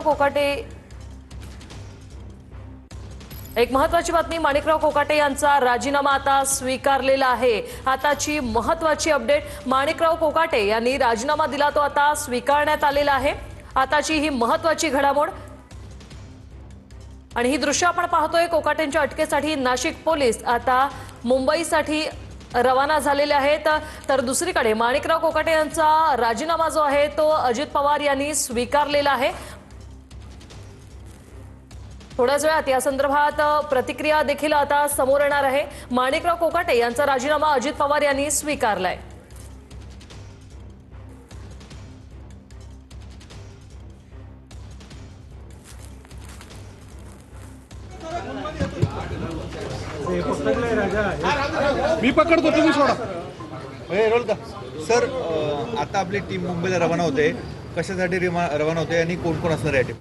कोकाटे एक महत्त्वाची बातमी। माणिकराव कोकाटे यांचा राजीनामा आता स्वीकारलेला आहे। आताची महत्त्वाची अपडेट, माणिकराव कोकाटे यांनी राजीनामा दिला, तो आता स्वीकारण्यात आलेला आहे। आताची ही महत्त्वाची घडामोड आणि ही दृश्य आपण पाहतोय। कोकाटेंच्या अटकेसाठी नाशिक पोलीस आता मुंबईसाठी रवाना झालेले आहेत। तर दुसरीकडे माणिकराव कोकाटे यांचा राजीनामा जो आहे तो अजित पवार यांनी स्वीकारलेला आहे। थोड्याच वेळात या संदर्भात प्रतिक्रिया देखील आता समोर येणार आहे। माणिकराव कोकाटे यांचा राजीनामा अजित पवार यांनी स्वीकारलाय। मी पकडतो, तुम्ही सोडा। रोल का सर? आता आपली टीम मुंबईला रवाना होते, कशासाठी रवाना होते आणि कोण कोण असणार आहे टीम?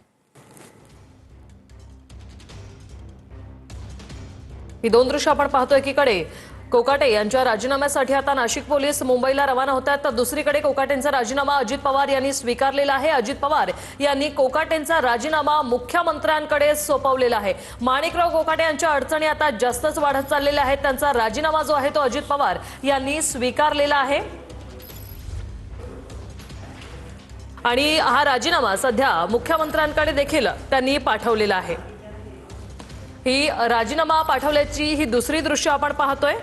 ही दोन दृश्य आपण पाहतोय। एकीकडे कोकाटे यांच्या राजीनाम्यासाठी आता नाशिक पोलीस मुंबईला रवाना होतात, तर दुसरीकडे कोकाटेंचा राजीनामा अजित पवार यांनी स्वीकारलेला आहे। अजित पवार यांनी कोकाटेंचा राजीनामा मुख्यमंत्र्यांकडे सोपवलेला आहे। माणिकराव कोकाटे यांच्या अडचणी आता जास्तच वाढत चाललेल्या आहेत। त्यांचा राजीनामा जो आहे तो अजित पवार यांनी स्वीकारलेला आहे आणि हा राजीनामा सध्या मुख्यमंत्र्यांकडे देखील त्यांनी पाठवलेला आहे। ही राजीनामा पाठवल्याची ही दुसरी दृश्य आपण पाहतोय।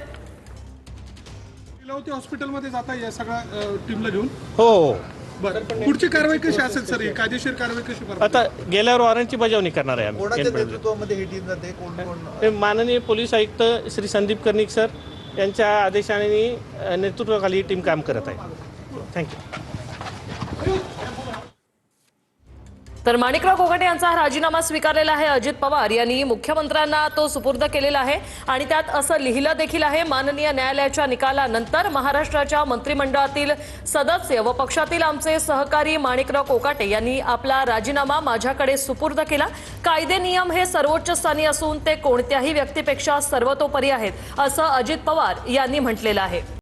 हॉस्पिटलमध्ये जाता या सगळ्या टीमला घेऊन? हो। बरं, पुढची कारवाई कशी असेल सर? ही कायदेशीर कारवाई कशी? आता गेल्यावर वॉरंटची बजावणी करणार आहे कोणाच्या आम्ही। नेतृत्वामध्ये ही टीम जाते? कोण कोण? माननीय पोलीस आयुक्त श्री संदीप कर्णिक सर यांच्या आदेशाने नेतृत्वाखाली ही टीम काम करत आहे। थँक्यू। तर माणिकराव कोकाटे यांचा राजीनामा स्वीकारलेला आहे। अजित पवार यांनी मुख्यमंत्र्यांना तो सुपूर्द केलेला आहे आणि त्यात असं लिहिलं देखील आहे, माननीय न्यायालयाच्या निकालानंतर महाराष्ट्राच्या मंत्रिमंडळातील सदस्य व पक्षातील आमचे सहकारी माणिकराव कोकाटे यांनी आपला राजीनामा माझ्याकडे सुपूर्द केला। कायदे नियम हे सर्वोच्च स्थानी असून ते कोणत्याही व्यक्तीपेक्षा सर्वतोपरी आहेत, असं अजित पवार यांनी म्हटलेलं आहे।